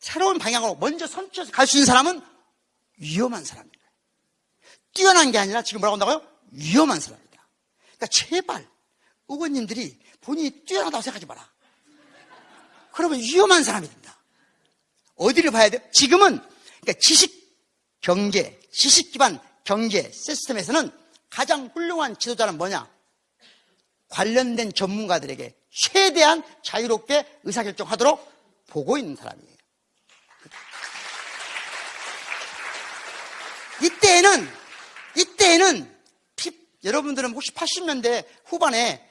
새로운 방향으로 먼저 선취해서 갈 수 있는 사람은 위험한 사람입니다. 뛰어난 게 아니라 지금 뭐라고 한다고요? 위험한 사람입니다. 그러니까 제발 의원님들이 본인이 뛰어나다고 생각하지 마라. 그러면 위험한 사람이 됩니다. 어디를 봐야 돼요? 지금은 그러니까 지식 기반 경제 시스템에서는 가장 훌륭한 지도자는 뭐냐? 관련된 전문가들에게 최대한 자유롭게 의사결정하도록 보고 있는 사람이에요. 이때에는 여러분들은 혹시 80년대 후반에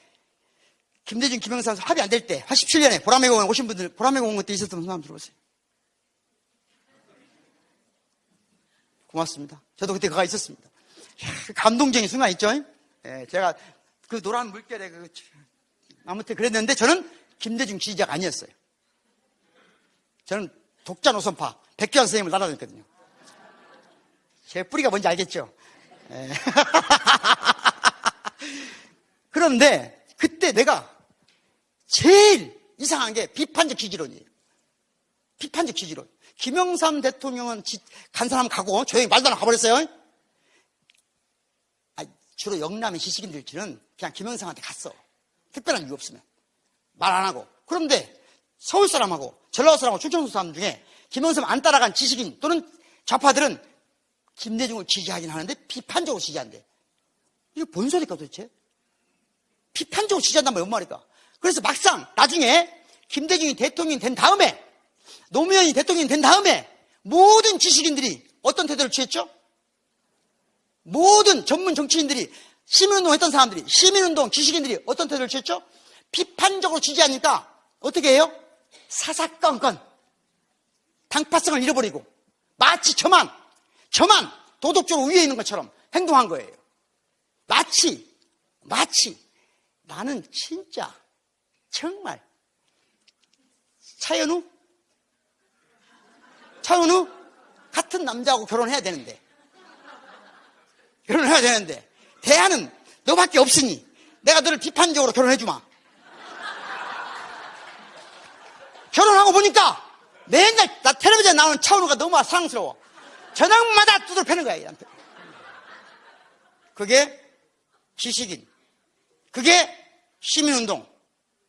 김대중, 김영삼 합의 안 될 때 87년에 보라매 공원 오신 분들, 보라매 공원 때 있었던 사람 들어보세요. 고맙습니다. 저도 그때 그가 있었습니다. 감동적인 순간 있죠? 예, 제가 그 노란 물결에 아무튼 그랬는데 저는 김대중 지지자가 아니었어요. 저는 독자 노선파 백규환 선생님을 따라다녔거든요. 제 뿌리가 뭔지 알겠죠? 예. 그런데 그때 내가 제일 이상한 게 비판적 지지론이에요. 비판적 지지론. 김영삼 대통령은 간 사람 가고 조용히 말도 안 하고 가버렸어요. 주로 영남의 지식인들은 그냥 김영삼한테 갔어. 특별한 이유 없으면. 말 안 하고. 그런데 서울 사람하고 전라도 사람하고 충청도 사람 중에 김영삼 안 따라간 지식인 또는 좌파들은 김대중을 지지하긴 하는데 비판적으로 지지한대. 이게 뭔 소리일까 도대체? 비판적으로 지지한다면 뭔 말일까? 그래서 막상 나중에 김대중이 대통령이 된 다음에 노무현이 대통령이 된 다음에 모든 지식인들이 어떤 태도를 취했죠? 모든 전문 정치인들이 시민운동 했던 사람들이 시민운동 지식인들이 어떤 태도를 취했죠? 비판적으로 지지하니까 어떻게 해요? 사사건건 당파성을 잃어버리고 마치 저만 도덕적으로 위에 있는 것처럼 행동한 거예요. 마치 나는 진짜 정말 차현우 같은 남자하고 결혼해야 되는데 대안은 너밖에 없으니 내가 너를 비판적으로 결혼해주마. 결혼하고 보니까 맨날 나 텔레비전에 나오는 차은우가 너무 사랑스러워. 저녁마다 두드려 패는 거야 얘한테. 그게 지식인, 그게 시민운동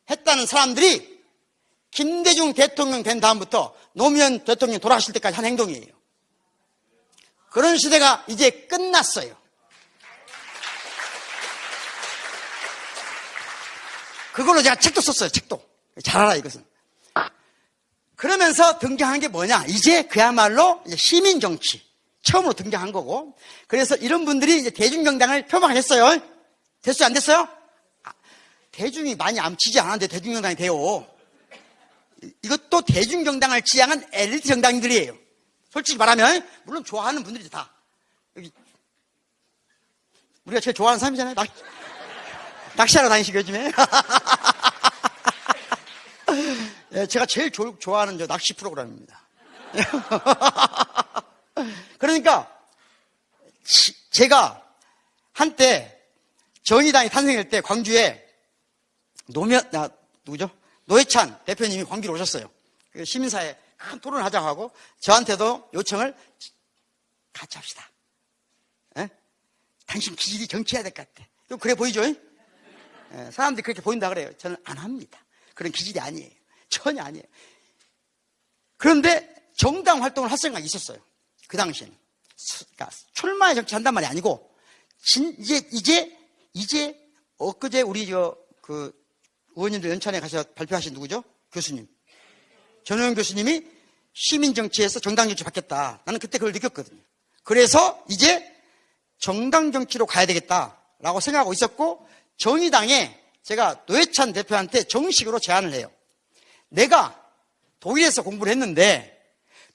했다는 사람들이 김대중 대통령 된 다음부터 노무현 대통령 돌아가실 때까지 한 행동이에요. 그런 시대가 이제 끝났어요. 그걸로 제가 책도 썼어요. 책도. 잘 알아 이것은. 그러면서 등장한 게 뭐냐? 이제 그야말로 이제 시민정치 처음으로 등장한 거고, 그래서 이런 분들이 이제 대중정당을 표방했어요. 됐어요? 안 됐어요? 대중이 많이 지지 않았는데 대중정당이 돼요. 이것도 대중정당을 지향한 엘리트 정당들이에요. 솔직히 말하면 물론 좋아하는 분들이 다 여기 우리가 제일 좋아하는 사람이잖아요. 낚시하러 다니시고 요즘에. 예, 제가 제일 좋아하는 낚시 프로그램입니다. 그러니까 제가 한때 정의당이 탄생할 때 광주에 노회찬 대표님이 광주로 오셨어요. 시민사회 큰 토론을 하자고 하고 저한테도 요청을 같이 합시다. 에? 당신 기질이 정치해야 될 것 같아. 그래 보이죠? 사람들이 그렇게 보인다 그래요. 저는 안 합니다. 그런 기질이 아니에요. 전혀 아니에요. 그런데 정당 활동을 할 생각이 있었어요. 그 당시에는. 그러니까 출마에 정치한단 말이 아니고 이제 엊그제 우리 의원님들 연찬에 가서 발표하신 누구죠? 교수님. 전호영 교수님이 시민정치에서 정당정치 받겠다. 나는 그때 그걸 느꼈거든요. 그래서 이제 정당정치로 가야 되겠다라고 생각하고 있었고, 정의당에 제가 노회찬 대표한테 정식으로 제안을 해요. 내가 독일에서 공부를 했는데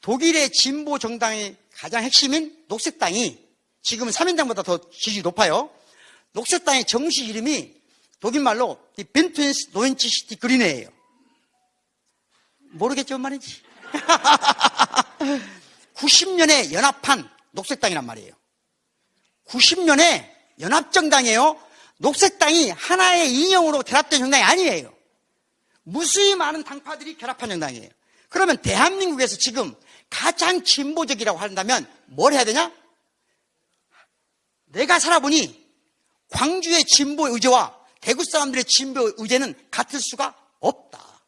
독일의 진보 정당의 가장 핵심인 녹색당이 지금은 3인당보다 더 지지율이 높아요. 녹색당의 정식 이름이 독일말로 Die Bündnis 90 Die Grüne예요. 모르겠죠, 뭔 말인지. 90년에 연합한 녹색당이란 말이에요. 90년에 연합정당이에요. 녹색당이 하나의 인형으로 결합된 정당이 아니에요. 무수히 많은 당파들이 결합한 정당이에요. 그러면 대한민국에서 지금 가장 진보적이라고 한다면 뭘 해야 되냐? 내가 살아보니 광주의 진보 의제와 대구 사람들의 진보 의제는 같을 수가 없다.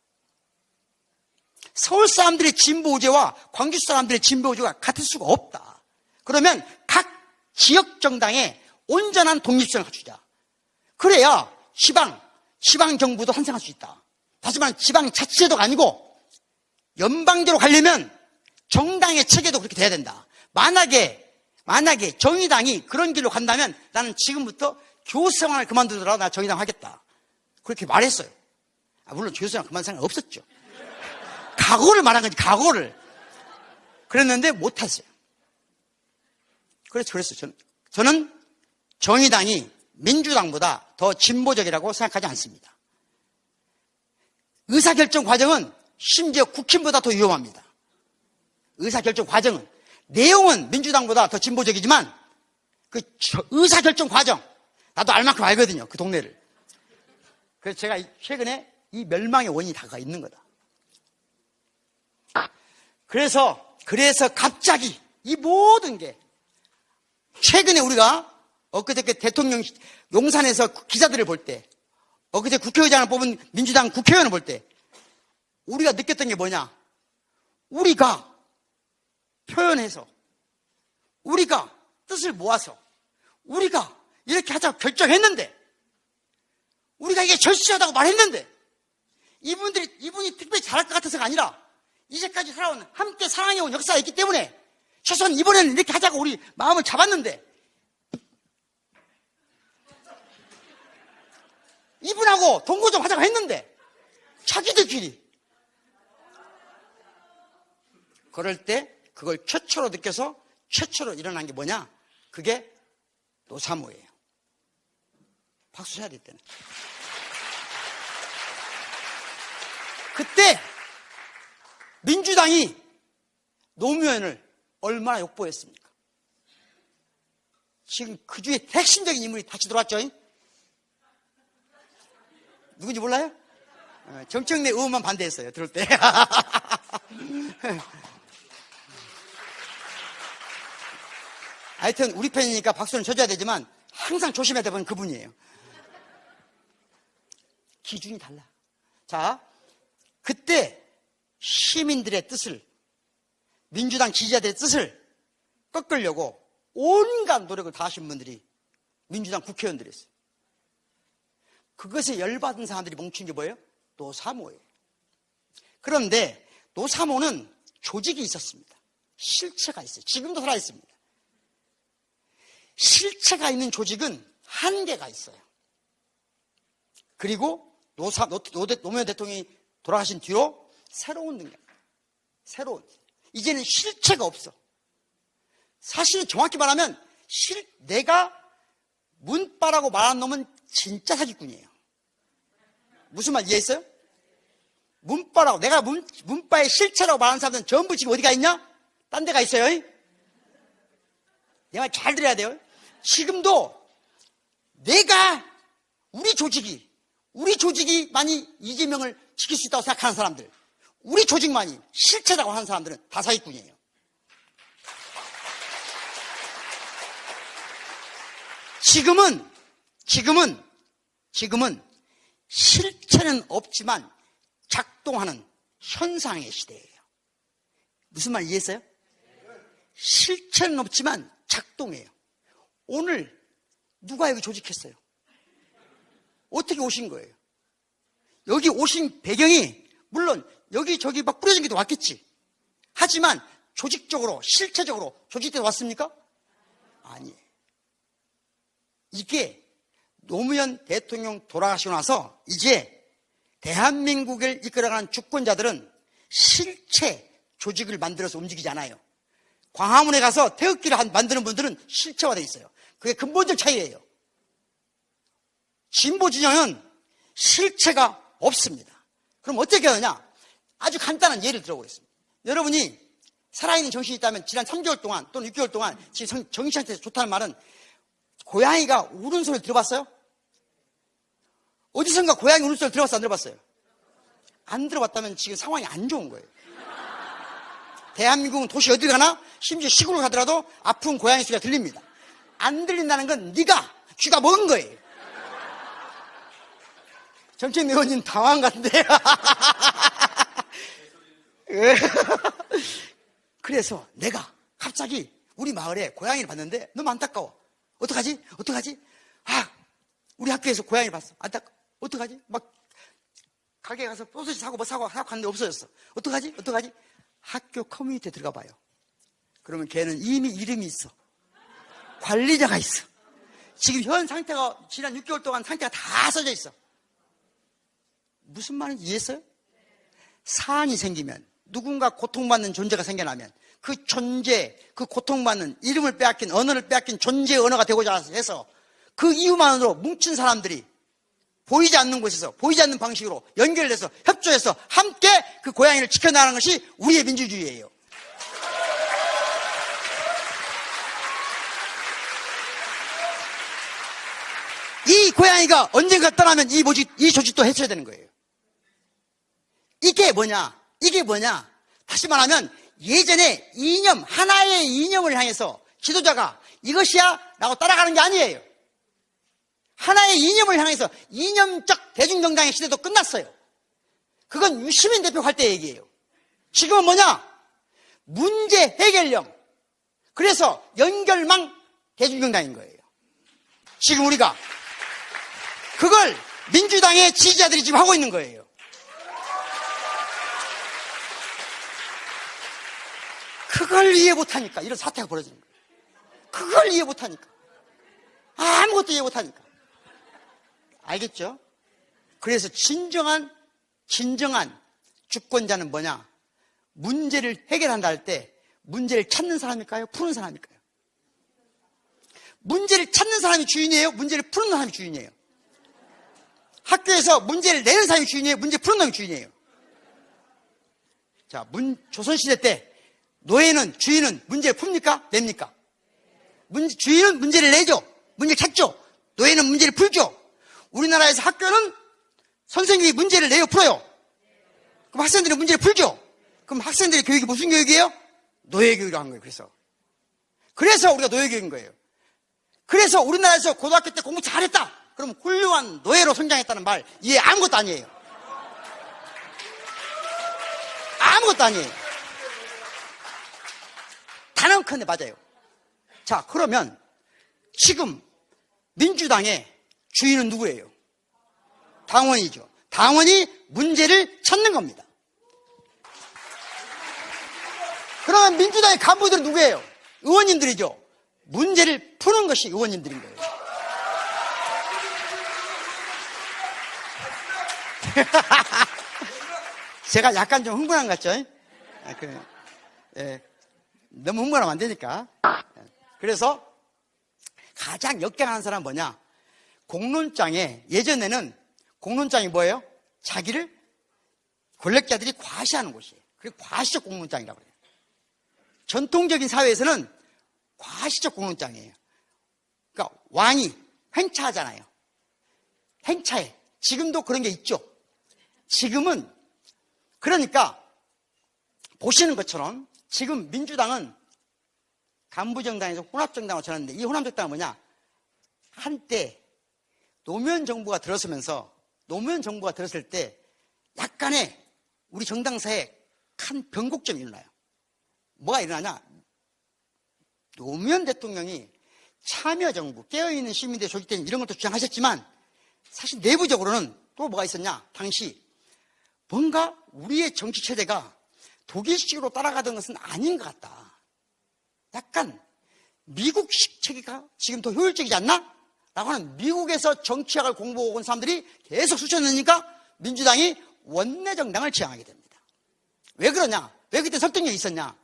서울 사람들의 진보 의제와 광주 사람들의 진보 의제가 같을 수가 없다. 그러면 각 지역 정당에 온전한 독립성을 갖추자. 그래야 지방 정부도 환생할 수 있다. 다시 말하면 지방 자치제도가 아니고 연방제로 가려면 정당의 체계도 그렇게 돼야 된다. 만약에 정의당이 그런 길로 간다면 나는 지금부터 교수생활을 그만두더라도 나 정의당 하겠다. 그렇게 말했어요. 물론 교수생활 그만 생각 없었죠. 각오를 말한 거지, 각오를. 그랬는데 못했어요. 그랬어요. 저는 정의당이 민주당보다 더 진보적이라고 생각하지 않습니다. 의사결정 과정은 심지어 국힘보다 더 위험합니다. 의사결정 과정은. 내용은 민주당보다 더 진보적이지만 그 의사결정 과정, 나도 알 만큼 알거든요. 그 동네를. 그래서 제가 최근에 이 멸망의 원인이 다가 있는 거다. 그래서 갑자기 이 모든 게 최근에 우리가 엊그저께 대통령 용산에서 기자들을 볼 때, 엊그제 국회의장을 뽑은 민주당 국회의원을 볼 때 우리가 느꼈던 게 뭐냐? 우리가 표현해서, 우리가 뜻을 모아서, 우리가 이렇게 하자고 결정했는데, 우리가 이게 절실하다고 말했는데, 이분이 특별히 잘할 것 같아서가 아니라 이제까지 살아온, 함께 사랑해온 역사가 있기 때문에 최소한 이번에는 이렇게 하자고 우리 마음을 잡았는데, 이분하고 동거 좀 하자고 했는데 자기들끼리 그럴 때 그걸 최초로 느껴서 최초로 일어난 게 뭐냐? 그게 노사모예요. 박수 쳐야 될 때는. 그때 민주당이 노무현을 얼마나 욕보했습니까? 지금 그 중에 핵심적인 인물이 다시 들어왔죠? 누군지 몰라요? 정청래 의원만 반대했어요. 들을 때. 하여튼 우리 편이니까 박수는 쳐줘야 되지만 항상 조심해야 되는 그분이에요. 기준이 달라. 자, 그때 시민들의 뜻을, 민주당 지지자들의 뜻을 꺾으려고 온갖 노력을 다하신 분들이 민주당 국회의원들이었어요. 그것에 열받은 사람들이 뭉친 게 뭐예요? 노사모예요. 그런데 노사모는 조직이 있었습니다. 실체가 있어요. 지금도 살아있습니다. 실체가 있는 조직은 한계가 있어요. 그리고 노무현 대통령이 돌아가신 뒤로 새로운 능력, 이제는 실체가 없어. 사실 정확히 말하면 내가 문바라고 말한 놈은 진짜 사기꾼이에요. 무슨 말 이해했어요? 문바라고, 내가 문바의 실체라고 말하는 사람들은 전부 지금 어디가 있냐? 딴 데가 있어요. 내 말 잘 들어야 돼요. 지금도 우리 조직이만이 이재명을 지킬 수 있다고 생각하는 사람들, 우리 조직만이 실체라고 하는 사람들은 다 사기꾼이에요. 지금은 실체는 없지만 작동하는 현상의 시대예요. 무슨 말 이해했어요? 실체는 없지만 작동해요. 오늘 누가 여기 조직했어요? 어떻게 오신 거예요? 여기 오신 배경이 물론 여기저기 막 뿌려진 게 왔겠지. 하지만 조직적으로, 실체적으로 조직돼서 왔습니까? 아니에요. 이게 노무현 대통령 돌아가시고 나서 이제 대한민국을 이끌어가는 주권자들은 실체 조직을 만들어서 움직이지 않아요. 광화문에 가서 태극기를 만드는 분들은 실체화되어 있어요. 그게 근본적 차이예요. 진보 진영은 실체가 없습니다. 그럼 어떻게 하느냐? 아주 간단한 예를 들어보겠습니다. 여러분이 살아있는 정신이 있다면 지난 3개월 동안 또는 6개월 동안 지금 정신 상태에서 좋다는 말은 고양이가 우는 소리를 들어봤어요? 어디선가 고양이 우는 소리를 들어봤어요? 안 들어봤어요? 안 들어봤다면 지금 상황이 안 좋은 거예요. 대한민국은 도시 어딜 가나 심지어 시골을 가더라도 아픈 고양이 소리가 들립니다. 안 들린다는 건 네가 쥐가 먹은 거예요. 정치인 의원님 당황한 것 같은데요. 그래서 내가 갑자기 우리 마을에 고양이를 봤는데 너무 안타까워. 어떡하지? 우리 학교에서 고양이를 봤어. 안타까워. 어떡하지? 막 가게 가서 소시지 사고 뭐 사고 갔는데 없어졌어. 어떡하지? 학교 커뮤니티에 들어가 봐요. 그러면 걔는 이미 이름이 있어. 관리자가 있어. 지금 현 상태가 지난 6개월 동안 상태가 다 써져 있어. 무슨 말인지 이해했어요? 사안이 생기면, 누군가 고통받는 존재가 생겨나면 그 존재, 그 고통받는 이름을 빼앗긴, 언어를 빼앗긴 존재의 언어가 되고자 해서 그 이유만으로 뭉친 사람들이 보이지 않는 곳에서, 보이지 않는 방식으로 연결돼서 협조해서 함께 그 고양이를 지켜나가는 것이 우리의 민주주의예요. 이 고양이가 언젠가 떠나면 이 조직도 해쳐야 되는 거예요. 이게 뭐냐? 다시 말하면 예전에 이념, 하나의 이념을 향해서 지도자가 이것이야 라고 따라가는 게 아니에요. 하나의 이념을 향해서 이념적 대중정당의 시대도 끝났어요. 그건 유시민 대표 할 때 얘기예요. 지금은 뭐냐? 문제 해결령. 그래서 연결망 대중정당인 거예요. 지금 우리가 그걸 민주당의 지지자들이 지금 하고 있는 거예요. 그걸 이해 못하니까 이런 사태가 벌어지는 거예요. 그걸 이해 못하니까. 아무것도 이해 못하니까. 알겠죠? 그래서 진정한 주권자는 뭐냐? 문제를 해결한다 할 때 문제를 찾는 사람일까요? 푸는 사람일까요? 문제를 찾는 사람이 주인이에요? 문제를 푸는 사람이 주인이에요? 학교에서 문제를 내는 사람이 주인이에요? 문제 푸는 사람이 주인이에요? 자, 조선시대 때 주인은 문제를 풉니까? 냅니까? 주인은 문제를 내죠. 문제를 찾죠. 노예는 문제를 풀죠. 우리나라에서 학교는 선생님이 문제를 내요, 풀어요. 그럼 학생들은 문제를 풀죠. 그럼 학생들의 교육이 무슨 교육이에요? 노예교육을 한 거예요. 그래서 우리가 노예교육인 거예요. 그래서 우리나라에서 고등학교 때 공부 잘했다. 그럼 훌륭한 노예로 성장했다는 말, 이게 아무것도 아니에요. 아무것도 아니에요. 단언컨대 맞아요. 자, 그러면 지금 민주당의 주인은 누구예요? 당원이죠. 당원이 문제를 찾는 겁니다. 그러면 민주당의 간부들은 누구예요? 의원님들이죠. 문제를 푸는 것이 의원님들인 거예요. 제가 약간 좀 흥분한 것 같죠? 너무 흥분하면 안 되니까. 그래서 가장 역경하는 사람은 뭐냐? 공론장에, 예전에는 공론장이 뭐예요? 자기를 권력자들이 과시하는 곳이에요. 그게 과시적 공론장이라고 그래요. 전통적인 사회에서는 과시적 공론장이에요. 그러니까 왕이 행차하잖아요. 행차해. 지금도 그런 게 있죠. 지금은 그러니까 보시는 것처럼 지금 민주당은 간부정당에서 혼합정당으로 전환했는데, 이 혼합정당은 뭐냐? 한때 노무현 정부가 들었을 때 약간의 우리 정당사에 큰 변곡점이 일어나요. 뭐가 일어나냐? 노무현 대통령이 참여정부, 깨어있는 시민대 조직된 이런 것도 주장하셨지만 사실 내부적으로는 또 뭐가 있었냐? 당시 뭔가 우리의 정치체제가 독일식으로 따라가던 것은 아닌 것 같다. 약간 미국식 체계가 지금 더 효율적이지 않나? 라고 하는 미국에서 정치학을 공부하고 온 사람들이 계속 쑤셔넣으니까 민주당이 원내정당을 지향하게 됩니다. 왜 그러냐? 왜 그때 설득력이 있었냐?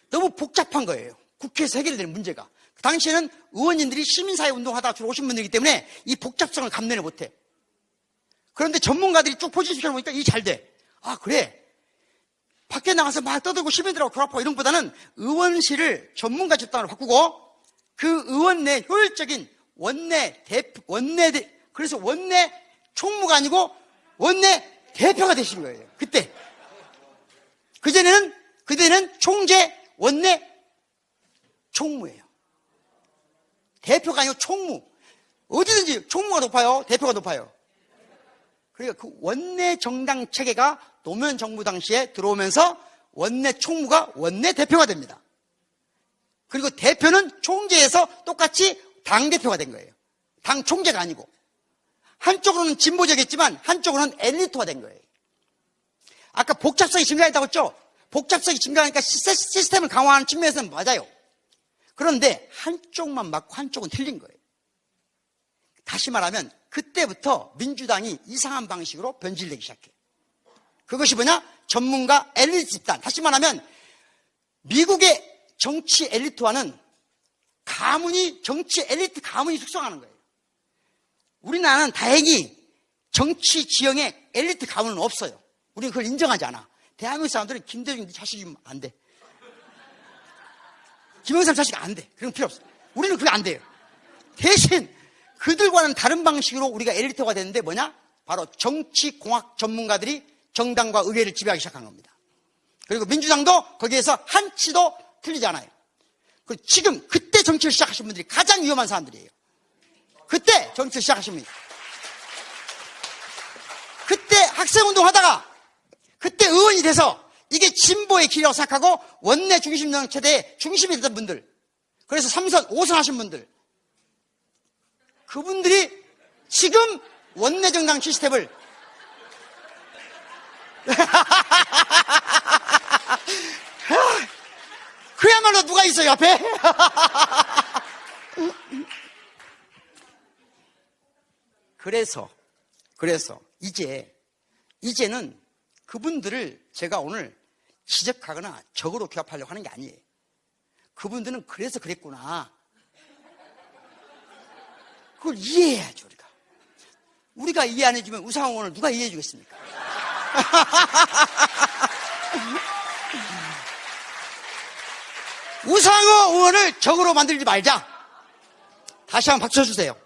너무 복잡한 거예요. 국회에서 해결되는 문제가. 그 당시에는 의원님들이 시민사회 운동하다가 주로 오신 분들이기 때문에 이 복잡성을 감내를 못해. 그런데 전문가들이 쭉 포진시켜 보니까 이게 잘 돼. 아, 그래. 밖에 나가서 막 떠들고 시민들하고 결합하고 이런 것보다는 의원실을 전문가 집단으로 바꾸고 그 의원 내 효율적인 그래서 원내 총무가 아니고 원내 대표가 되신 거예요. 그때. 그전에는 그때는 총재, 원내, 총무예요. 대표가 아니고 총무. 어디든지 총무가 높아요? 대표가 높아요? 그러니까 그 원내 정당 체계가 노무현 정부 당시에 들어오면서 원내 총무가 원내 대표가 됩니다. 그리고 대표는 총재에서 똑같이 당대표가 된 거예요. 당 총재가 아니고. 한쪽으로는 진보적이었지만 한쪽으로는 엘리트화 된 거예요. 아까 복잡성이 증가했다고 했죠? 복잡성이 증가하니까 시스템을 강화하는 측면에서는 맞아요. 그런데 한쪽만 맞고 한쪽은 틀린 거예요. 다시 말하면 그때부터 민주당이 이상한 방식으로 변질되기 시작해요. 그것이 뭐냐? 전문가 엘리트 집단. 다시 말하면 미국의 정치 엘리트화는 정치 엘리트 가문이 숙성하는 거예요. 우리나라는 다행히 정치 지형에 엘리트 가문은 없어요. 우리는 그걸 인정하지 않아. 대한민국 사람들은 김대중 자식이면 안 돼. 김영삼 자식 안 돼. 그런 거 필요 없어. 우리는 그게 안 돼요. 대신 그들과는 다른 방식으로 우리가 엘리트가 됐는데 뭐냐? 바로 정치공학 전문가들이 정당과 의회를 지배하기 시작한 겁니다. 그리고 민주당도 거기에서 한치도 틀리지 않아요. 그리고 지금 그때 정치를 시작하신 분들이 가장 위험한 사람들이에요. 그때 정치를 시작하신 분이. 그때 학생운동 하다가 그때 의원이 돼서 이게 진보의 길이라고 생각하고 원내 중심정 체제의 중심이 됐던 분들, 그래서 3선, 5선 하신 분들, 그분들이 지금 원내 정당 시스템을 그야말로 누가 있어요 앞에? 그래서 이제는 그분들을 제가 오늘 지적하거나 적으로 규합하려고 하는 게 아니에요. 그분들은 그래서 그랬구나. 그걸 이해해야죠, 우리가. 우리가 이해 안 해주면 우상호 의원을 누가 이해해 주겠습니까? 우상호 의원을 적으로 만들지 말자. 다시 한번 박수 쳐주세요.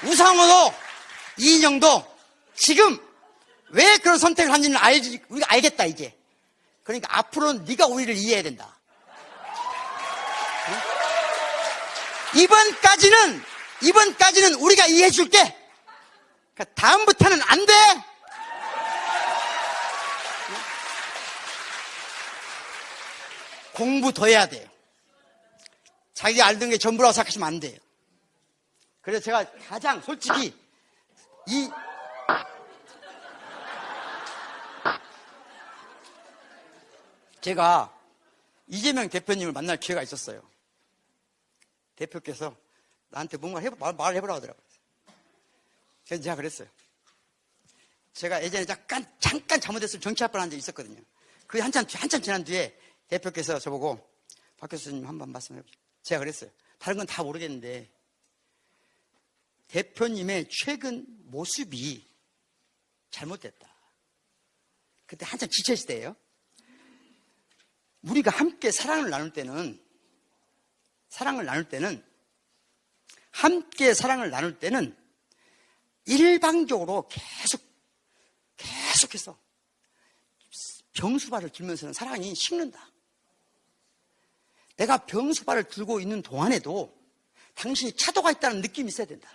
우상호도 이인영도 지금 왜 그런 선택을 하는지는 우리가 알겠다 이제. 그러니까 앞으로는 네가 우리를 이해해야 된다. 이번까지는 우리가 이해해 줄게. 그러니까 다음부터는 안 돼. 공부 더 해야 돼요. 자기가 알던 게 전부라고 생각하시면 안 돼요. 그래서 제가 가장 솔직히 제가 이재명 대표님을 만날 기회가 있었어요. 대표께서 나한테 뭔가 말을 해보라고 하더라고요. 그래서 제가 그랬어요. 제가 예전에 잠깐 잘못했으면 정치할 뻔한 적이 있었거든요. 그게 한참 지난 뒤에 대표께서 저보고 박 교수님 한번 말씀해 보시죠. 제가 그랬어요. 다른 건 다 모르겠는데 대표님의 최근 모습이 잘못됐다. 그때 한참 지쳐있을 때예요. 우리가 함께 사랑을 나눌 때는 일방적으로 계속해서 병수발을 들면서는 사랑이 식는다. 내가 병수발을 들고 있는 동안에도 당신이 차도가 있다는 느낌이 있어야 된다.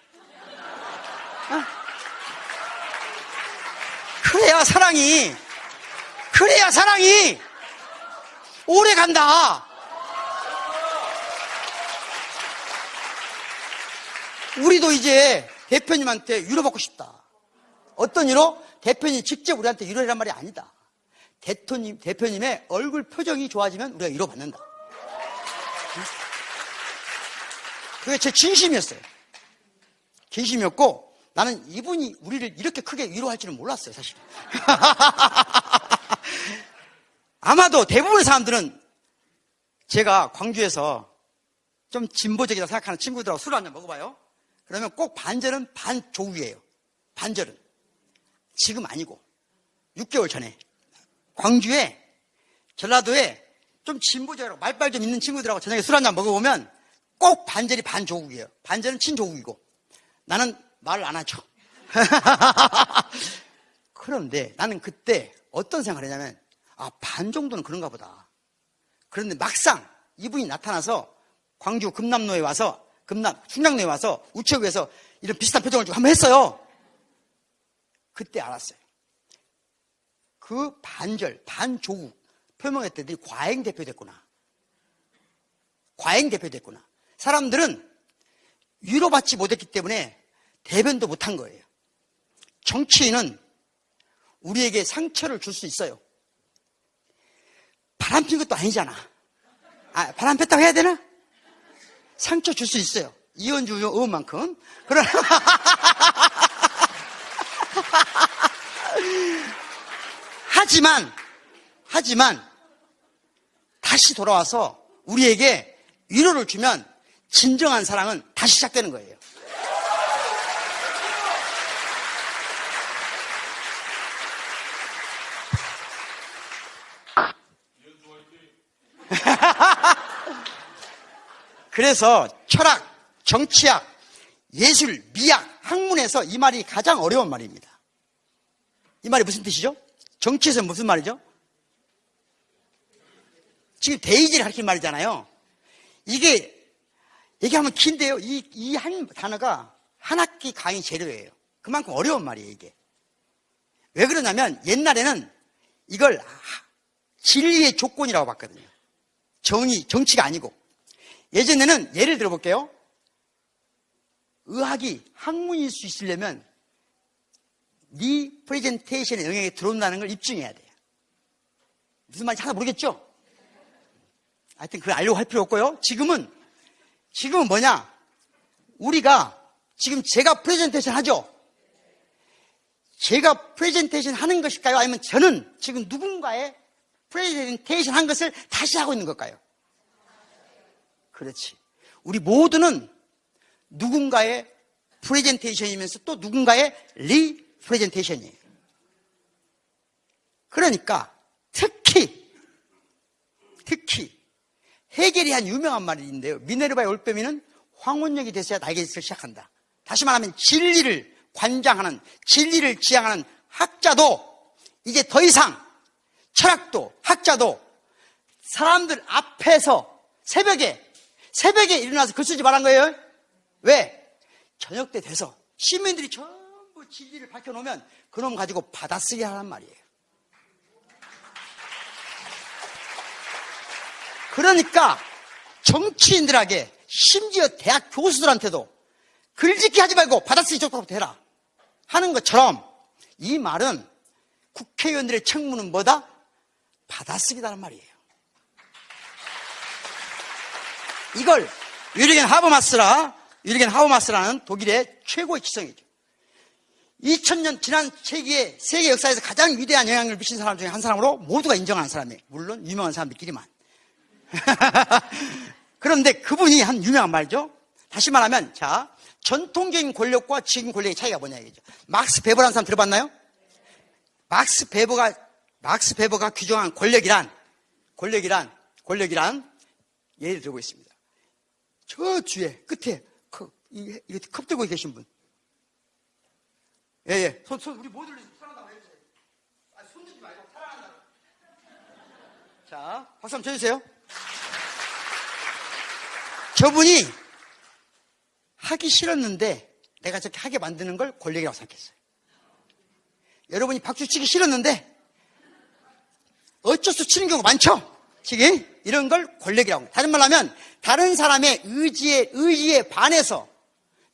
그래야 사랑이 오래 간다. 우리도 이제 대표님한테 위로받고 싶다. 어떤 위로? 대표님이 직접 우리한테 위로해란 말이 아니다. 대표님의 얼굴 표정이 좋아지면 우리가 위로받는다. 그게 제 진심이었어요. 진심이었고 나는 이분이 우리를 이렇게 크게 위로할 줄은 몰랐어요, 사실. 아마도 대부분의 사람들은 제가 광주에서 좀 진보적이다 생각하는 친구들하고 술 한잔 먹어봐요. 그러면 꼭 반절은 반조국이에요. 반절은. 지금 아니고 6개월 전에 광주에 전라도에 좀 진보적이라고 말빨 좀 있는 친구들하고 저녁에 술 한잔 먹어보면 꼭 반절이 반조국이에요. 반절은 친조국이고 나는 말을 안 하죠. 그런데 나는 그때 어떤 생각을 했냐면, 반 정도는 그런가 보다. 그런데 막상 이분이 나타나서 광주 금남로에 와서, 충남로에 와서 우체국에서 이런 비슷한 표정을 좀 한번 했어요. 그때 알았어요. 그 반조국 표명했던 애들이 과잉대표됐구나. 과잉대표됐구나. 사람들은 위로받지 못했기 때문에 대변도 못한 거예요. 정치인은 우리에게 상처를 줄 수 있어요. 바람 핀 것도 아니잖아. 바람 폈다고 해야 되나? 상처 줄 수 있어요. 이현주 의원만큼. 그러나 하지만 다시 돌아와서 우리에게 위로를 주면 진정한 사랑은 다시 시작되는 거예요. 그래서 철학, 정치학, 예술, 미학, 학문에서 이 말이 가장 어려운 말입니다. 이 말이 무슨 뜻이죠? 정치에서 무슨 말이죠? 지금 데이지를 가리키는 말이잖아요. 이게 얘기하면 긴데요. 이 한 단어가 한 학기 강의 재료예요. 그만큼 어려운 말이에요, 이게. 왜 그러냐면 옛날에는 이걸 진리의 조건이라고 봤거든요. 정치가 아니고. 예전에는 예를 들어볼게요. 의학이 학문일 수 있으려면 리프레젠테이션의 영역에 들어온다는 걸 입증해야 돼요. 무슨 말인지 하나 모르겠죠? 하여튼 그걸 알려고 할 필요 없고요. 지금은 뭐냐? 우리가 지금 제가 프레젠테이션 하죠? 제가 프레젠테이션 하는 것일까요? 아니면 저는 지금 누군가의 프레젠테이션 한 것을 다시 하고 있는 걸까요? 그렇지. 우리 모두는 누군가의 프레젠테이션이면서 또 누군가의 리프레젠테이션이에요. 그러니까 특히 헤겔이 한 유명한 말이 있는데요. 미네르바의 올빼미는 황혼역이 돼서야 날개짓을 시작한다. 다시 말하면 진리를 관장하는, 진리를 지향하는 학자도 이제 더 이상 철학도 학자도 사람들 앞에서 새벽에 일어나서 글 쓰지 말란 거예요. 왜? 저녁 때 돼서 시민들이 전부 진리를 밝혀놓으면 그놈 가지고 받아쓰기 하란 말이에요. 그러니까 정치인들에게 심지어 대학 교수들한테도 글짓기 하지 말고 받아쓰기 적극부터 해라 하는 것처럼 이 말은 국회의원들의 책무는 뭐다? 받아쓰기다란 말이에요. 이걸 유리겐 하버마스라는 독일의 최고의 지성이죠. 2000년 지난 세계 역사에서 가장 위대한 영향력을 미친 사람 중에 한 사람으로 모두가 인정하는 사람이에요. 물론 유명한 사람들끼리만. 그런데 그분이 한 유명한 말이죠. 다시 말하면 전통적인 권력과 지금 권력의 차이가 뭐냐 이거죠. 막스 베버라는 사람 들어봤나요? 막스 베버가 규정한 권력이란 예를 들고 있습니다. 저 뒤에 끝에 이렇게 컵 들고 계신 분. 예. 손 우리 모두를 사랑한다고 해주세요. 손 들지 말고 사랑한다고. 자, 박수 한번 쳐주세요. 저분이 하기 싫었는데 내가 저렇게 하게 만드는 걸 권력이라고 생각했어요. 여러분이 박수 치기 싫었는데 어쩔 수 치는 경우가 많죠? 치기? 이런 걸 권력이라고 합니다. 다른 말로 하면 다른 사람의 의지에 반해서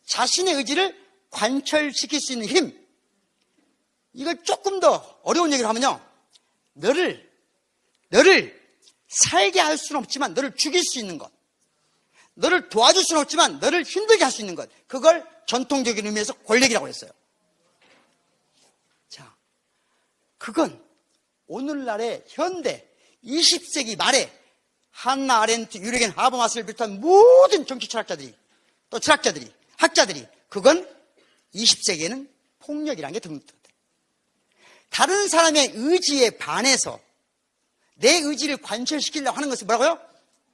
자신의 의지를 관철시킬 수 있는 힘. 이걸 조금 더 어려운 얘기를 하면요. 너를 살게 할 수는 없지만 너를 죽일 수 있는 것. 너를 도와줄 수는 없지만 너를 힘들게 할 수 있는 것. 그걸 전통적인 의미에서 권력이라고 했어요. 자, 그건 오늘날의 현대 20세기 말에 한나 아렌트, 유리겐 하버마스를 비롯한 모든 정치 철학자들이 또 철학자들이 학자들이 그건 20세기에는 폭력이라는 게 등록된다. 다른 사람의 의지에 반해서 내 의지를 관철시키려고 하는 것은 뭐라고요?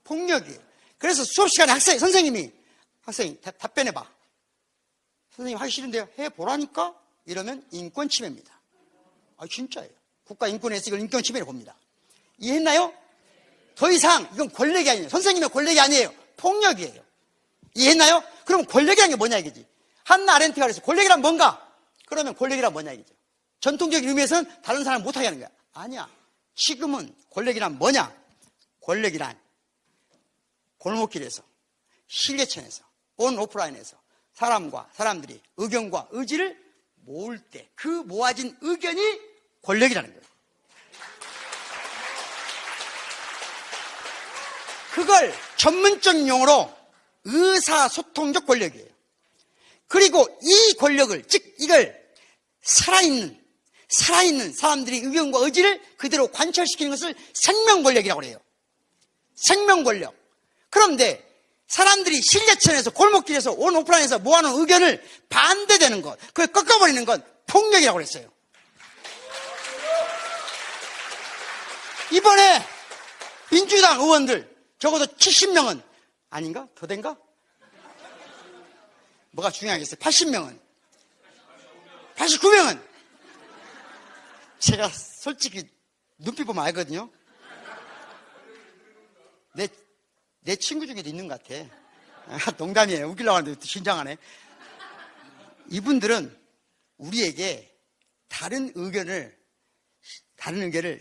폭력이에요. 그래서 수업 시간에 선생님이 답변해봐. 선생님 하기 싫은데요. 해보라니까? 이러면 인권 침해입니다. 진짜예요. 국가인권위에서 이걸 인권침해로 봅니다. 이해했나요? 더 이상 이건 권력이 아니에요. 선생님의 권력이 아니에요. 폭력이에요. 이해했나요? 그럼 권력이란 게 뭐냐 이거지. 한나 아렌트가 그래서 권력이란 뭔가? 그러면 권력이란 뭐냐 이거죠. 전통적인 의미에서는 다른 사람 못하게 하는 거야. 아니야. 지금은 권력이란 뭐냐? 권력이란 골목길에서, 실내천에서, 온 오프라인에서 사람과 사람들이 의견과 의지를 모을 때 그 모아진 의견이 권력이라는 거예요. 그걸 전문적인 용어로 의사소통적 권력이에요. 그리고 이 권력을, 즉 이걸 살아있는 사람들의 의견과 의지를 그대로 관철시키는 것을 생명권력이라고 해요. 생명권력. 그런데 사람들이 실내천에서 골목길에서 온 오프라인에서 모아놓은 의견을 반대되는 것, 그걸 꺾어버리는 건 폭력이라고 그랬어요. 이번에 민주당 의원들 적어도 70명은 아닌가? 더 된가? 뭐가 중요하겠어요? 80명은 89명은 제가 솔직히 눈빛 보면 알거든요. 내 친구 중에도 있는 것 같아. 농담이에요. 웃기려고 하는데 진정하네. 이분들은 우리에게 다른 의견을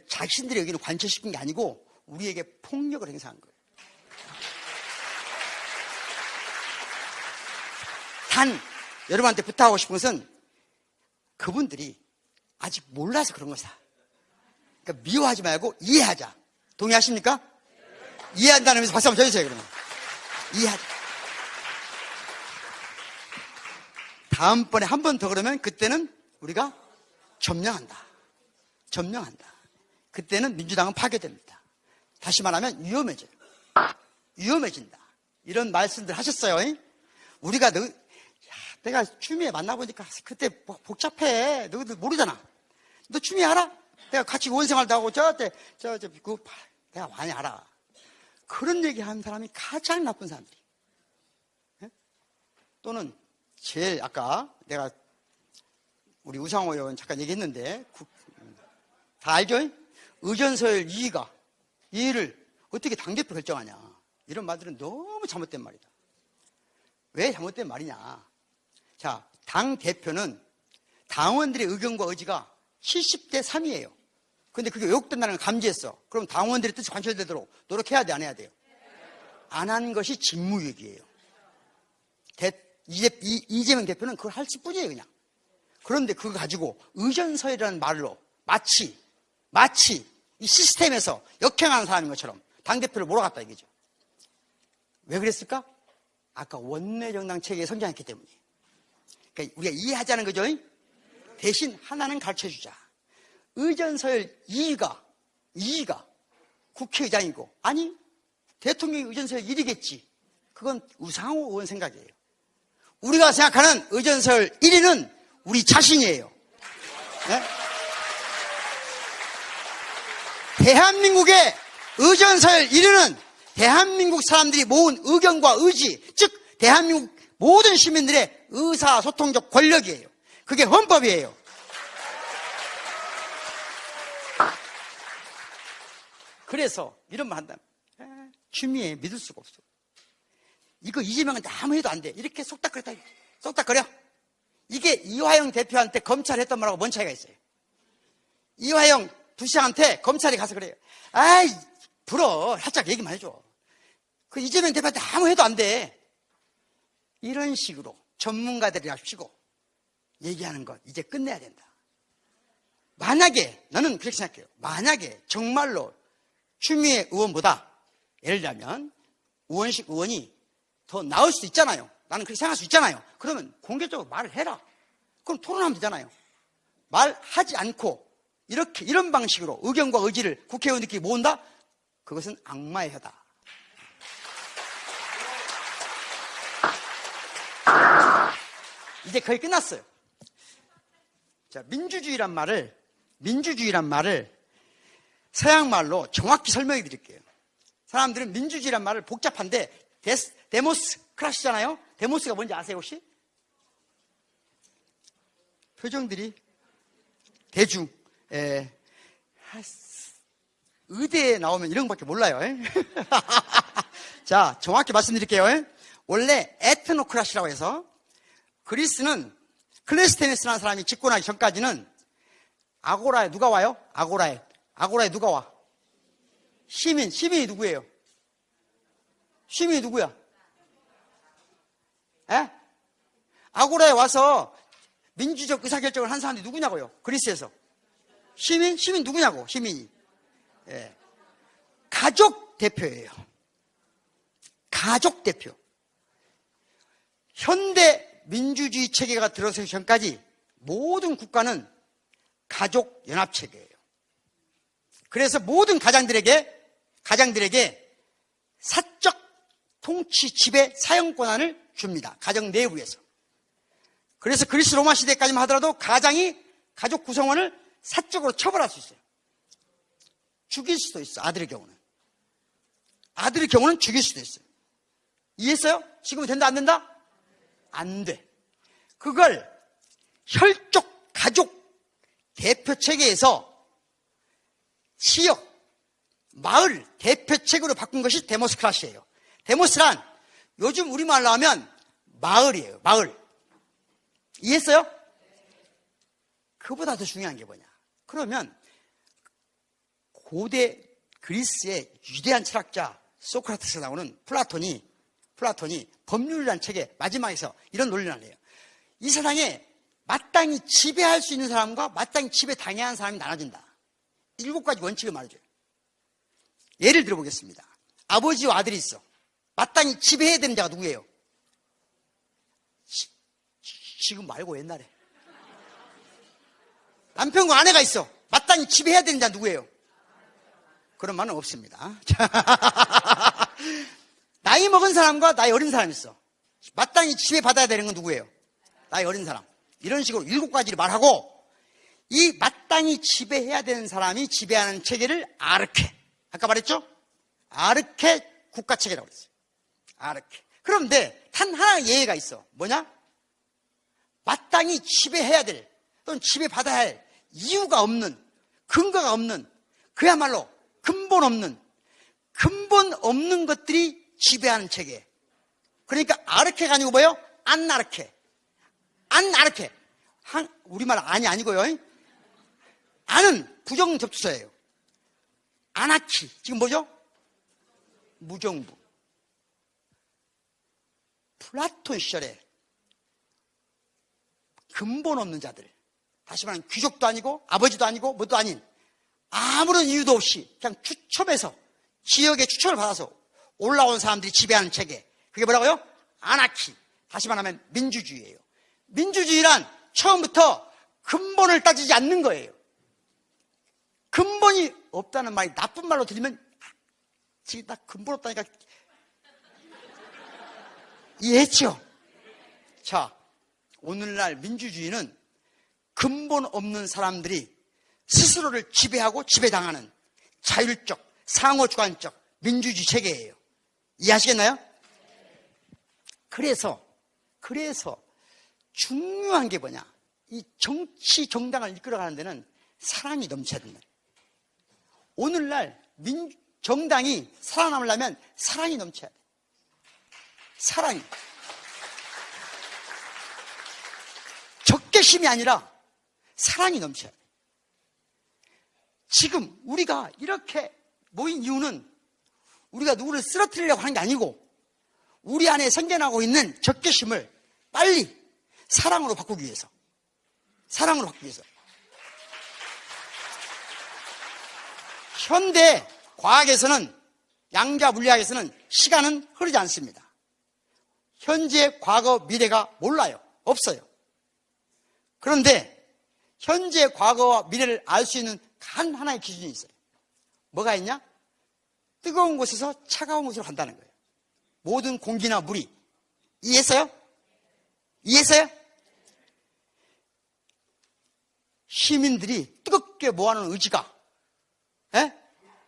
자신들의 의견을 관철시킨 게 아니고 우리에게 폭력을 행사한 거예요. 단 여러분한테 부탁하고 싶은 것은 그분들이 아직 몰라서 그런 거다. 그러니까 미워하지 말고 이해하자. 동의하십니까? 이해한다는 의미에서 박수 한번 쳐주세요. 그러면 이해하자. 다음번에 한 번 더 그러면 그때는 우리가 점령한다. 그때는 민주당은 파괴됩니다. 다시 말하면 위험해진다. 이런 말씀들 하셨어요. 우리가 내가 추미애 만나보니까 그때 복잡해. 너도 모르잖아. 너 추미애 알아? 내가 같이 의원생활도 하고 내가 많이 알아. 그런 얘기하는 사람이 가장 나쁜 사람들이. 또는 제일 아까 내가 우리 우상호 의원 잠깐 얘기했는데 다 알죠? 의전서열 이의를 어떻게 당대표 결정하냐. 이런 말들은 너무 잘못된 말이다. 왜 잘못된 말이냐. 자, 당대표는 당원들의 의견과 의지가 70대 3이에요. 근데 그게 왜곡된다는 걸 감지했어. 그럼 당원들의 뜻이 관철되도록 노력해야 돼, 안 해야 돼요? 안 한 것이 직무유기예요. 이재명 대표는 그걸 할 뿐이에요, 그냥. 그런데 그거 가지고 의전서열이라는 말로 마치 이 시스템에서 역행하는 사람인 것처럼 당대표를 몰아갔다 이거죠. 왜 그랬을까? 아까 원내정당 체계에 성장했기 때문이에요. 그러니까 우리가 이해하자는 거죠. 대신 하나는 가르쳐주자. 의전서열 이의가 국회의장이고, 아니 대통령이 의전서열 1위겠지. 그건 우상호 의원 생각이에요. 우리가 생각하는 의전서열 1위는 우리 자신이에요. 네? 대한민국의 의전서열 1위는 대한민국 사람들이 모은 의견과 의지, 즉 대한민국 모든 시민들의 의사소통적 권력이에요. 그게 헌법이에요. 그래서 이런 말 한다면 추미애 믿을 수가 없어. 이거 이재명은 아무 해도 안 돼. 이렇게 쏙닥거려. 이게 이화영 대표한테 검찰이 했던 말하고 뭔 차이가 있어요? 이화영 부시장한테 검찰이 가서 그래요. 아이 불어. 살짝 얘기만 해줘. 그 이재명 대표한테 아무 해도 안 돼. 이런 식으로 전문가들이 합치고 얘기하는 것 이제 끝내야 된다. 만약에 나는 그렇게 생각해요. 만약에 정말로 추미애 의원보다 예를 들면 우원식 의원이 더 나을 수도 있잖아요. 나는 그렇게 생각할 수 있잖아요. 그러면 공개적으로 말을 해라. 그럼 토론하면 되잖아요. 말하지 않고 이런 방식으로 의견과 의지를 국회의원들끼리 모은다? 그것은 악마의 혀다. 이제 거의 끝났어요. 자, 민주주의란 말을 서양 말로 정확히 설명해 드릴게요. 사람들은 민주주의란 말을 복잡한데 데모스크라시잖아요. 데모스가 뭔지 아세요 혹시? 표정들이 대중. 의대에 나오면 이런 것밖에 몰라요. 자, 정확히 말씀드릴게요. 원래 에트노크라시라고 해서 그리스는 클레스테네스라는 사람이 집권하기 전까지는 아고라에 누가 와요? 아고라에 누가 와? 시민이 누구예요? 시민이 누구야? 에? 아고라에 와서 민주적 의사결정을 한 사람들이 누구냐고요? 그리스에서. 시민 누구냐고, 시민이. 예. 가족 대표예요. 가족 대표. 현대 민주주의 체계가 들어서기 전까지 모든 국가는 가족 연합 체계예요. 그래서 모든 가장들에게 사적 통치 지배 사용 권한을 줍니다. 가정 내부에서. 그래서 그리스 로마 시대까지만 하더라도 가장이 가족 구성원을 사적으로 처벌할 수 있어요. 죽일 수도 있어, 아들의 경우는. 아들의 경우는 죽일 수도 있어요. 이해했어요? 지금은 된다, 안 된다? 안 돼. 그걸 혈족 가족 대표 체계에서 지역, 마을 대표 체계로 바꾼 것이 데모스크라시예요. 데모스란 요즘 우리말로 하면 마을이에요. 마을. 이해했어요? 그보다 더 중요한 게 뭐냐? 그러면 고대 그리스의 위대한 철학자 소크라테스가 나오는 플라톤이 법률이라는 책의 마지막에서 이런 논리를 내요. 이 세상에 마땅히 지배할 수 있는 사람과 마땅히 지배당해야 하는 사람이 나눠진다. 7가지 원칙을 말해줘요. 예를 들어보겠습니다. 아버지와 아들이 있어. 마땅히 지배해야 되는 자가 누구예요? 지금 말고 옛날에. 남편과 아내가 있어. 마땅히 지배해야 되는 자 누구예요? 그런 말은 없습니다. 나이 먹은 사람과 나이 어린 사람이 있어. 마땅히 지배받아야 되는 건 누구예요? 나이 어린 사람. 이런 식으로 7가지를 말하고, 이 마땅히 지배해야 되는 사람이 지배하는 체계를 아르케. 아까 말했죠? 아르케 국가체계라고 그랬어요. 아르케. 그런데 단 하나 예외가 있어. 뭐냐? 마땅히 지배해야 될, 또는 지배받아야 할 이유가 없는, 근거가 없는, 그야말로 근본 없는 것들이 지배하는 체계. 그러니까 아르케가 아니고 뭐예요? 안아르케. 우리말 안이 아니고요. 안은 부정접두사예요. 아나키. 지금 뭐죠? 무정부. 플라톤 시절에 근본 없는 자들, 다시 말하면 귀족도 아니고 아버지도 아니고 뭐도 아닌, 아무런 이유도 없이 그냥 추첨해서, 지역의 추첨을 받아서 올라온 사람들이 지배하는 체계. 그게 뭐라고요? 아나키. 다시 말하면 민주주의예요. 민주주의란 처음부터 근본을 따지지 않는 거예요. 근본이 없다는 말이 나쁜 말로 들리면, 지금 나 근본 없다니까. 이해했죠? 자, 오늘날 민주주의는 근본 없는 사람들이 스스로를 지배하고 지배당하는 자율적, 상호주관적 민주주의 체계예요. 이해하시겠나요? 그래서 중요한 게 뭐냐? 이 정치 정당을 이끌어가는 데는 사랑이 넘쳐야 된다. 오늘날 정당이 살아남으려면 사랑이 넘쳐야 돼. 사랑이. 적개심이 아니라 사랑이 넘쳐야 돼. 지금 우리가 이렇게 모인 이유는 우리가 누구를 쓰러뜨리려고 하는 게 아니고, 우리 안에 생겨나고 있는 적개심을 빨리 사랑으로 바꾸기 위해서. 현대 과학에서는, 양자 물리학에서는 시간은 흐르지 않습니다. 현재, 과거, 미래가 몰라요. 없어요. 그런데 현재, 과거와 미래를 알 수 있는 단 하나의 기준이 있어요. 뭐가 있냐? 뜨거운 곳에서 차가운 곳으로 간다는 거예요. 모든 공기나 물이. 이해했어요? 시민들이 뜨겁게 모아놓은 의지가,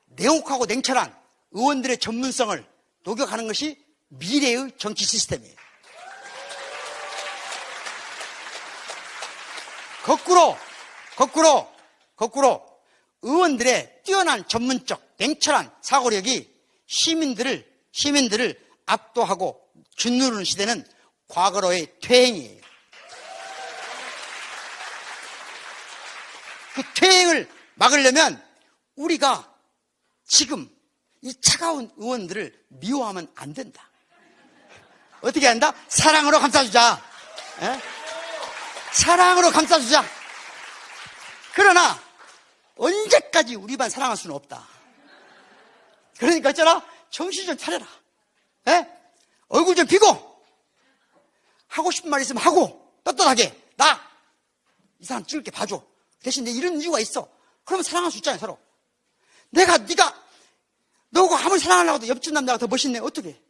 냉혹하고 냉철한 의원들의 전문성을 녹여가는 것이 미래의 정치 시스템이에요. 거꾸로 의원들의 뛰어난 전문적 냉철한 사고력이 시민들을 압도하고 짓누르는 시대는 과거로의 퇴행이에요. 그 퇴행을 막으려면 우리가 지금 이 차가운 의원들을 미워하면 안 된다. 어떻게 한다? 사랑으로 감싸주자. 에? 사랑으로 감싸주자. 그러나 언제까지 우리만 사랑할 수는 없다. 그러니까 있잖아, 정신 좀 차려라. 에? 얼굴 좀 피고 하고 싶은 말 있으면 하고 떳떳하게 나 이 사람 찍을게 봐줘. 대신 내 이런 이유가 있어. 그러면 사랑할 수 있잖아요, 서로. 네가 너가 아무리 사랑하려고 해도 옆집 남자가 더 멋있네. 어떻게?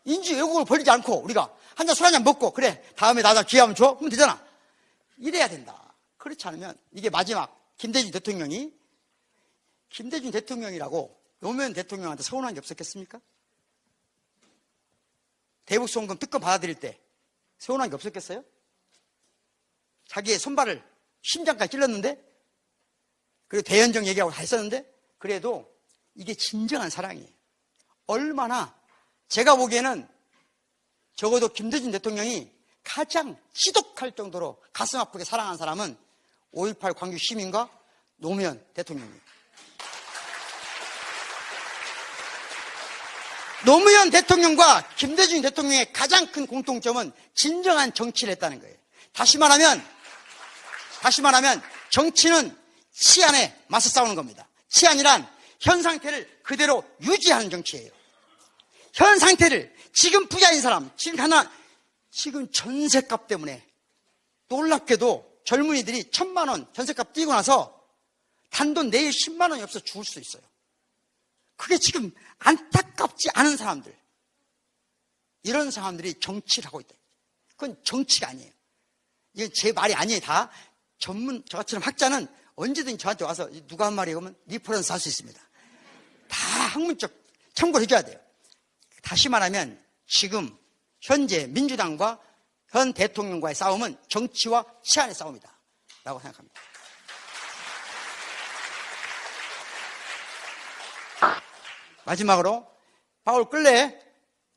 인지 왜곡을 벌리지 않고 우리가 한잔 술 한잔 먹고 그래 다음에 나자 기회하면 줘? 그러면 되잖아. 이래야 된다. 그렇지 않으면 이게 마지막 김대중 대통령이라고 노무현 대통령한테 서운한 게 없었겠습니까? 대북송금 특검 받아들일 때 서운한 게 없었겠어요? 자기의 손발을 심장까지 찔렀는데 그리고 대연정 얘기하고 다 했었는데 그래도 이게 진정한 사랑이에요. 얼마나 제가 보기에는 적어도 김대중 대통령이 가장 지독할 정도로 가슴 아프게 사랑한 사람은 5.18 광주 시민과 노무현 대통령이에요. 노무현 대통령과 김대중 대통령의 가장 큰 공통점은 진정한 정치를 했다는 거예요. 다시 말하면 정치는 치안에 맞서 싸우는 겁니다. 치안이란 현 상태를 그대로 유지하는 정치예요. 현 상태를 지금 부자인 사람, 지금 전셋값 때문에 놀랍게도 젊은이들이 1,000만 원 전셋값 뛰고 나서 단돈 내일 10만 원이 없어 죽을 수 있어요. 그게 지금 안타깝지 않은 사람들, 이런 사람들이 정치를 하고 있다. 그건 정치가 아니에요. 이건 제 말이 아니에요. 다 저같처럼 학자는 언제든지 저한테 와서 누가 한 말이에요 그러면 리퍼런스 할 수 있습니다. 다 학문적 참고를 해줘야 돼요. 다시 말하면 지금 현재 민주당과 현 대통령과의 싸움은 정치와 치안의 싸움이다 라고 생각합니다. 마지막으로 파울 끌레의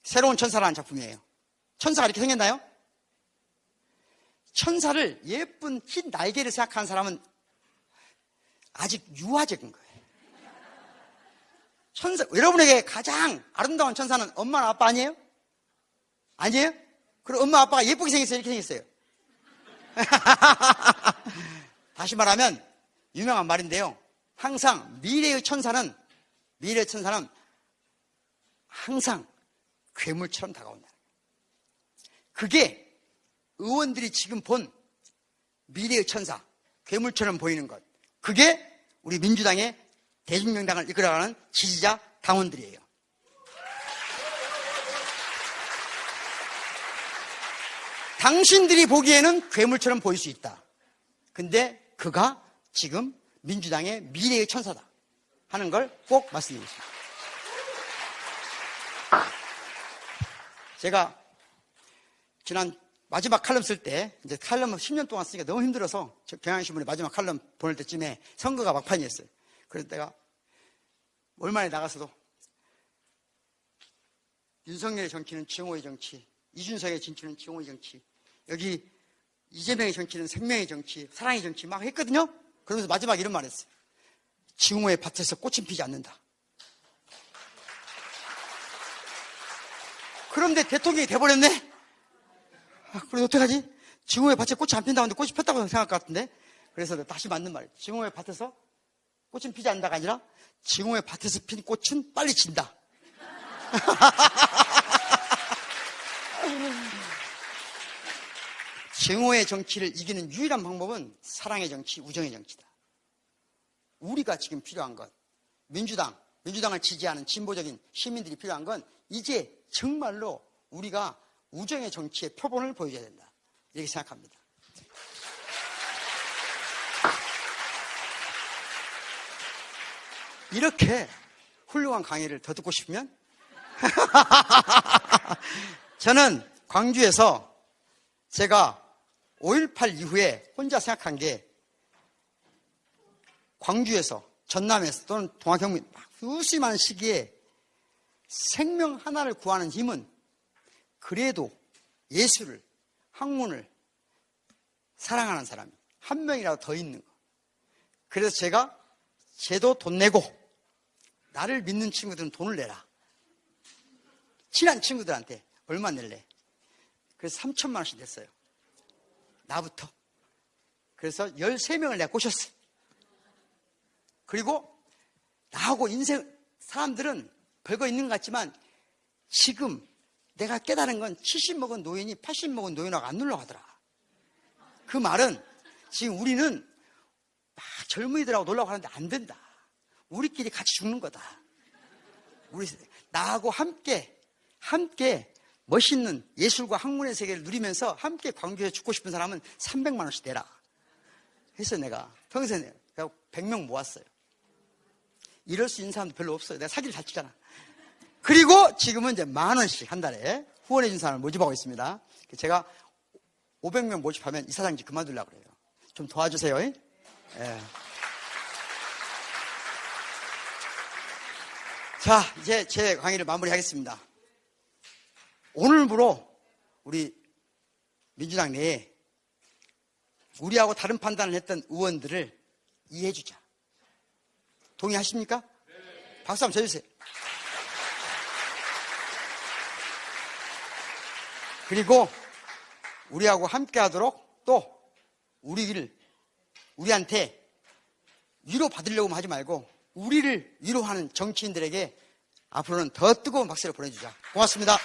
새로운 천사라는 작품이에요. 천사가 이렇게 생겼나요? 천사를 예쁜 흰 날개를 생각하는 사람은 아직 유아적인 거예요. 천사, 여러분에게 가장 아름다운 천사는 엄마나 아빠 아니에요? 아니에요? 그리고 엄마 아빠가 예쁘게 생겼어요? 이렇게 생겼어요? 다시 말하면 유명한 말인데요. 항상 미래의 천사는 항상 괴물처럼 다가온다. 그게 의원들이 지금 본 미래의 천사, 괴물처럼 보이는 것. 그게 우리 민주당의 대중명당을 이끌어가는 지지자 당원들이에요. 당신들이 보기에는 괴물처럼 보일 수 있다. 근데 그가 지금 민주당의 미래의 천사다 하는 걸 꼭 말씀드리겠습니다. 제가 지난 마지막 칼럼 쓸 때, 이제 칼럼을 10년 동안 쓰니까 너무 힘들어서 경향신문에 마지막 칼럼 보낼 때쯤에 선거가 막판이었어요. 그래서 내가 얼마나 나가서도 윤석열의 정치는 증오의 정치, 이준석의 정치는 증오의 정치, 여기 이재명의 정치는 생명의 정치, 사랑의 정치 막 했거든요. 그러면서 마지막 이런 말 했어요. 증오의 밭에서 꽃은 피지 않는다. 그런데 대통령이 돼버렸네? 그래서 어떡하지? 증오의 밭에 꽃이 안 핀다고 하는데 꽃이 폈다고 생각할 것 같은데? 그래서 다시 맞는 말이에요. 증오의 밭에서 꽃은 피지 않는다가 아니라 증오의 밭에서 핀 꽃은 빨리 진다. 증오의 정치를 이기는 유일한 방법은 사랑의 정치, 우정의 정치다. 우리가 지금 필요한 것, 민주당을 지지하는 진보적인 시민들이 필요한 건 이제 정말로 우리가 우정의 정치의 표본을 보여줘야 된다. 이렇게 생각합니다. 이렇게 훌륭한 강의를 더 듣고 싶으면 저는 광주에서 제가 5.18 이후에 혼자 생각한 게 광주에서, 전남에서 또는 동학경북 수시 많은 시기에 생명 하나를 구하는 힘은 그래도 예수를, 학문을 사랑하는 사람이 한 명이라도 더 있는 거. 그래서 제가 쟤도 돈 내고 나를 믿는 친구들은 돈을 내라. 친한 친구들한테 얼마 낼래? 그래서 3천만 원씩 냈어요. 나부터. 그래서 13명을 내가 꼬셨어. 그리고 나하고 인생, 사람들은 별거 있는 것 같지만 지금 내가 깨달은 건 70 먹은 노인이 80 먹은 노인하고 안 놀러가더라. 그 말은 지금 우리는 막 젊은이들하고 놀라고 하는데 안 된다. 우리끼리 같이 죽는 거다. 우리 나하고 함께 멋있는 예술과 학문의 세계를 누리면서 함께 광주에 죽고 싶은 사람은 300만 원씩 내라. 그래서 내가 평소에 100명 모았어요. 이럴 수 있는 사람도 별로 없어요. 내가 사기를 잘 치잖아. 그리고 지금은 이제 10,000원씩 한 달에 후원해 준 사람을 모집하고 있습니다. 제가 500명 모집하면 이사장직 그만두려고 그래요. 좀 도와주세요. 예. 자, 이제 제 강의를 마무리하겠습니다. 오늘부로 우리 민주당 내에 우리하고 다른 판단을 했던 의원들을 이해해주자. 동의하십니까? 네. 박수 한번 쳐주세요. 그리고 우리하고 함께 하도록 또 우리한테 위로받으려고 하지 말고 우리를 위로하는 정치인들에게 앞으로는 더 뜨거운 박수를 보내주자. 고맙습니다.